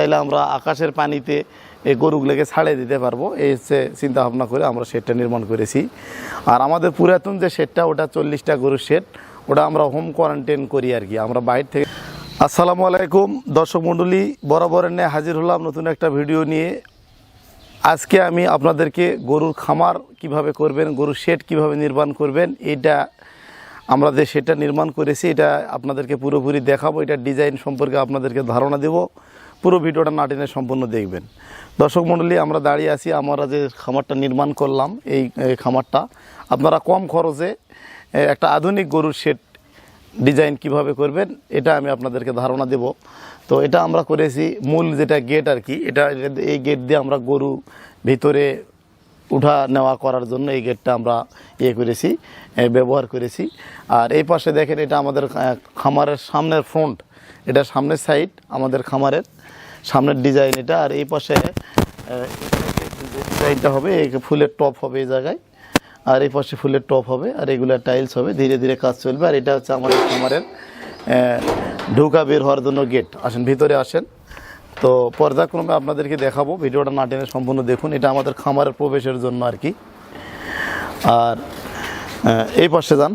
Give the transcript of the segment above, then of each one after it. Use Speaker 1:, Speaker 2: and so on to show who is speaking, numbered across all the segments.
Speaker 1: তাইলে আমরা আকাশের পানিতে এই গরুগুলোকে ছাড়িয়ে দিতে পারবো, এই হচ্ছে চিন্তা ভাবনা করে আমরা শেডটা নির্মাণ করেছি। আর আমাদের পুরাতন যে শেডটা ওটা 40টা গরুর শেড, ওটা আমরা হোম কোয়ারেন্টাইন করি আর কি, আমরা বাইরে থেকে। আসসালামু আলাইকুম দর্শক মণ্ডলী, বরাবরের নিয়ে হাজির হলাম নতুন একটা ভিডিও নিয়ে। আজকে আমি আপনাদেরকে গরুর খামার কিভাবে করবেন, গরুর শেড কিভাবে নির্মাণ করবেন, এটা আমরা যে শেডটা নির্মাণ করেছি এটা আপনাদেরকে পুরোপুরি দেখাবো। এটা ডিজাইন সম্পর্কে আপনাদেরকে ধারণা দেব। পুরো ভিডিওটা না টেনে সম্পূর্ণ দেখবেন। দর্শক মণ্ডলী, আমরা দাঁড়িয়ে আছি, আমরা যে খামারটা নির্মাণ করলাম এই খামারটা আপনারা কম খরচে একটা আধুনিক গরুর শেড ডিজাইন কিভাবে করবেন এটা আমি আপনাদেরকে ধারণা দেব। তো এটা আমরা করেছি মূল যেটা গেট আর কি, এটা এই গেট দিয়ে আমরা গরু ভিতরে উঠা নেওয়া করার জন্য এই গেটটা আমরা করেছি, ব্যবহার করেছি। আর এই পাশে দেখেন এটা আমাদের খামারের সামনের ফ্রন্ট, এটা সামনের সাইড আমাদের খামারের সামনের ডিজাইন এটা। আর এই পাশে ডিজাইনটা হবে, এই ফুলের টপ হবে এই জায়গায়, আর এই পাশে ফুলের টপ হবে, আর এগুলো টাইলস হবে। ধীরে ধীরে কাজ চলবে। আর এটা হচ্ছে আমাদের খামারের ঢোকা বের হওয়ার জন্য গেট। আসেন ভিতরে আসেন। তো পর্যায়ক্রমে আপনাদেরকে দেখাবো, ভিডিওটা না টেনে সম্পূর্ণ দেখুন। এটা আমাদের খামারের প্রবেশের জন্য আর কি। আর এই পাশে যান,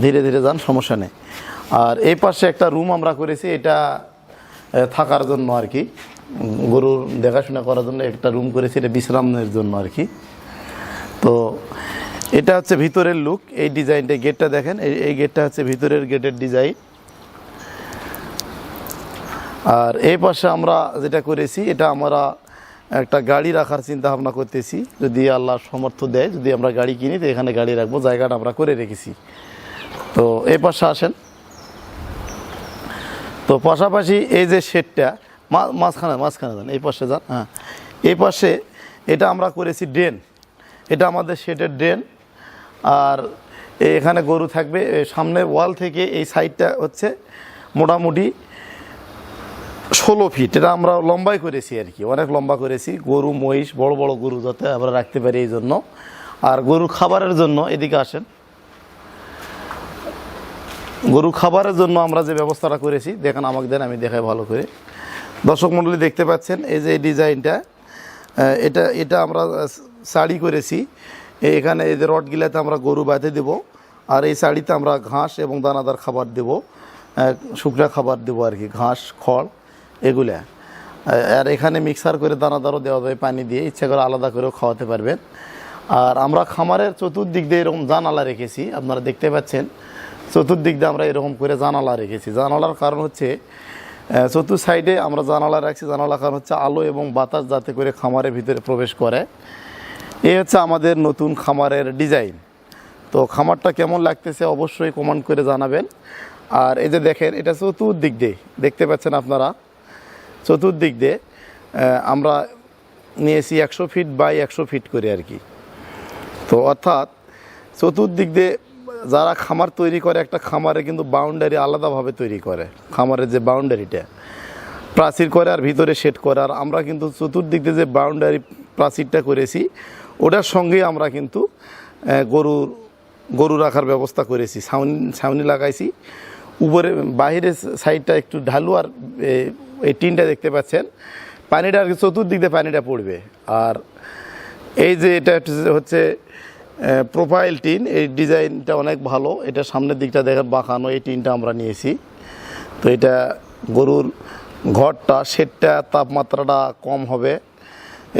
Speaker 1: ধীরে ধীরে যান, সমস্যা নেই। আর এই পাশে একটা রুম আমরা করেছি, এটা থাকার জন্য আর কি, গরুর দেখাশোনা করার জন্য একটা রুম করেছি, এটা বিশ্রামের জন্য আর কি। তো এটা হচ্ছে ভিতরের লুক, এই ডিজাইনটা, গেটটা দেখেন, এই গেটটা হচ্ছে ভিতরের গেটের ডিজাইন। আর এই পাশে আমরা যেটা করেছি, এটা আমরা একটা গাড়ি রাখার চিন্তা ভাবনা করতেছি, যদি আল্লাহ সমর্থ দেয়, যদি আমরা গাড়ি কিনি তো এখানে গাড়ি রাখবো, জায়গাটা আমরা করে রেখেছি। তো এই পাশে আসেন। তো পাশাপাশি এই যে শেডটা মাঝখানে যান, এই পাশে যান। হ্যাঁ, এই পাশে এটা আমরা করেছি ড্রেন, এটা আমাদের শেডের ড্রেন। আর এখানে গরু থাকবে সামনে ওয়াল থেকে এই সাইডটা হচ্ছে মোটামুটি 16 ফিট, এটা আমরা লম্বাই করেছি আর কি, অনেক লম্বা করেছি। গরু মহিষ বড় বড় গরু যাতে আমরা রাখতে পারি এই জন্য। আর গরু খাবারের জন্য, এদিকে আসেন, গরু খাবারের জন্য আমরা যে ব্যবস্থাটা করেছি দেখেন, আমাকে দেন আমি দেখাই ভালো করে। দর্শক মণ্ডলী দেখতে পাচ্ছেন এই যে ডিজাইনটা, এটা আমরা শাড়ি করেছি। এখানে এই যে রডগুলাতে আমরা গরু বাঁধে দেব, আর এই শাড়িতে আমরা ঘাস এবং দানাদার খাবার দেব, শুকনা খাবার দেবো আর কি, ঘাস খড় এগুলা। আর এখানে মিক্সার করে দানাদারও দেওয়া যাবে, পানি দিয়ে, ইচ্ছা করে আলাদা করেও খাওয়াতে পারবেন। আর আমরা খামারের চতুর্দিক দিয়ে এরকম জানালা রেখেছি, আপনারা দেখতে পাচ্ছেন চতুর্দিক দিয়ে আমরা এরকম করে জানালা রেখেছি। জানালার কারণ হচ্ছে চতুর্থ সাইডে আমরা জানালা রাখছি, জানালার কারণ হচ্ছে আলো এবং বাতাস যাতে করে খামারের ভিতরে প্রবেশ করে। এই হচ্ছে আমাদের নতুন খামারের ডিজাইন। তো খামারটা কেমন লাগতেছে অবশ্যই কমেন্ট করে জানাবেন। আর এই যে দেখেন, এটা চতুর্দিক দিয়ে দেখতে পাচ্ছেন আপনারা, চতুর্দিক দিয়ে আমরা নিয়েছি 100 ফিট বাই 100 ফিট করে আর কি। তো অর্থাৎ চতুর্দিক দিয়ে যারা খামার তৈরি করে, একটা খামারে কিন্তু বাউন্ডারি আলাদাভাবে তৈরি করে, খামারের যে বাউন্ডারিটা প্রাচীর করে আর ভিতরে শেড করে। আর আমরা কিন্তু চতুর্দিক দিয়ে যে বাউন্ডারি প্রাচীরটা করেছি ওটার সঙ্গেই আমরা কিন্তু গরু রাখার ব্যবস্থা করেছি, ছাউনি লাগাইছি। উপরে বাহিরের সাইডটা একটু ঢালু, আর এই টিনটা দেখতে পাচ্ছেন, পানিটা আর কি চতুর্দিক দিয়ে পানিটা পড়বে। আর এই যে এটা হচ্ছে প্রোফাইল টিন, এই ডিজাইনটা অনেক ভালো, এটা সামনের দিকটা দেখেন বাঁকানো, এই টিনটা আমরা নিয়েছি। তো এটা গরুর ঘরটা, শেডটা তাপমাত্রাটা কম হবে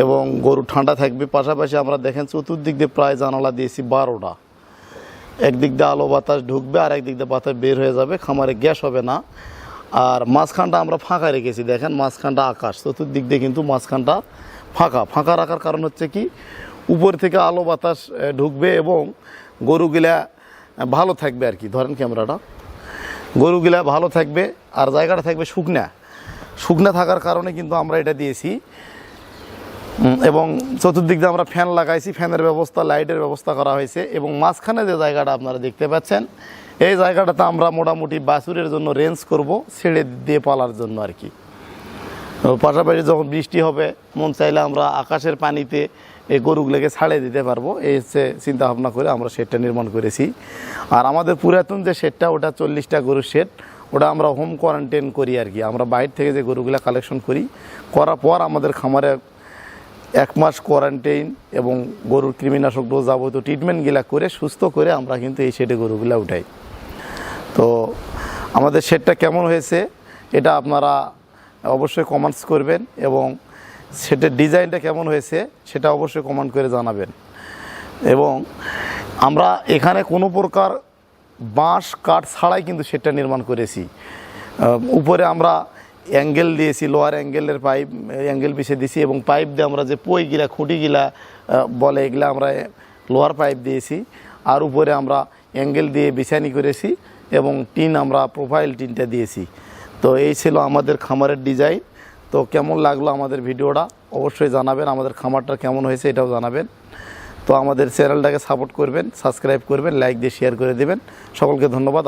Speaker 1: এবং গরু ঠান্ডা থাকবে। পাশাপাশি আমরা দেখেন চতুর্দিক দিয়ে প্রায় জানালা দিয়েছি 12টা, একদিক দিয়ে আলো বাতাস ঢুকবে আর একদিক দিয়ে বাতাস বের হয়ে যাবে, খামারে গ্যাস হবে না। আর মাঝখানটা আমরা ফাঁকা রেখেছি, দেখেন মাঝখানটা আকাশ, চতুর্দিক দিয়ে কিন্তু মাঝখানটা ফাঁকা রাখার কারণ হচ্ছে কি, উপর থেকে আলো বাতাস ঢুকবে এবং গরুগুলা ভালো থাকবে আর কি। ধরেন ক্যামেরাটা, গরুগুলা ভালো থাকবে আর জায়গাটা থাকবে শুকনা থাকার কারণে কিন্তু আমরা এটা দিয়েছি। এবং চতুর্দিক দিয়ে আমরা ফ্যান লাগাইছি, ফ্যানের ব্যবস্থা, লাইটের ব্যবস্থা করা হয়েছে। এবং মাঝখানে যে জায়গাটা আপনারা দেখতে পাচ্ছেন, এই জায়গাটাতে আমরা মোটামুটি বাছুরের জন্য রেঞ্জ করব, ছেড়ে দিয়ে পালার জন্য আর কি। পাশাপাশি যখন বৃষ্টি হবে, মন চাইলে আমরা আকাশের পানিতে এই গরুগুলোকে ছাড়িয়ে দিতে পারবো, এই হচ্ছে চিন্তা ভাবনা করে আমরা শেডটা নির্মাণ করেছি। আর আমাদের পুরাতন যে শেডটা ওটা 40টা গরুর শেড, ওটা আমরা হোম কোয়ারেন্টাইন করি আর কি। আমরা বাইরে থেকে যে গরুগুলা কালেকশন করার পর আমাদের খামারে 1 মাস কোয়ারেন্টাইন এবং গরুর কৃমিনাশক ডোজ যাবতীয় ট্রিটমেন্টগুলা করে সুস্থ করে আমরা কিন্তু এই শেডে গরুগুলা উঠাই। তো আমাদের শেডটা কেমন হয়েছে এটা আপনারা অবশ্যই কমেন্টস করবেন, এবং শেডের ডিজাইনটা কেমন হয়েছে সেটা অবশ্যই কমেন্ট করে জানাবেন। এবং আমরা এখানে কোনো প্রকার বাঁশ কাঠ ছাড়াই কিন্তু শেডটা নির্মাণ করেছি। উপরে আমরা অ্যাঙ্গেল দিয়েছি, লোয়ার অ্যাঙ্গেলের পাইপ অ্যাঙ্গেল বিছিয়ে দিয়েছি, এবং পাইপ দিয়ে আমরা যে পইগিলা খুঁটিগিলা বলে এগুলা আমরা লোহার পাইপ দিয়েছি। আর উপরে আমরা অ্যাঙ্গেল দিয়ে বিছানি করেছি এবং টিন আমরা প্রোফাইল টিনটা দিয়েছি। তো এই ছিল আমাদের খামারের ডিজাইন। তো কেমন লাগলো আমাদের ভিডিওটা অবশ্যই জানাবেন, আমাদের খামারটা কেমন হয়েছে এটাও জানাবেন। তো আমাদের চ্যানেলটাকে সাপোর্ট করবেন, সাবস্ক্রাইব করবেন, লাইক দিয়ে শেয়ার করে দেবেন। সকলকে ধন্যবাদ।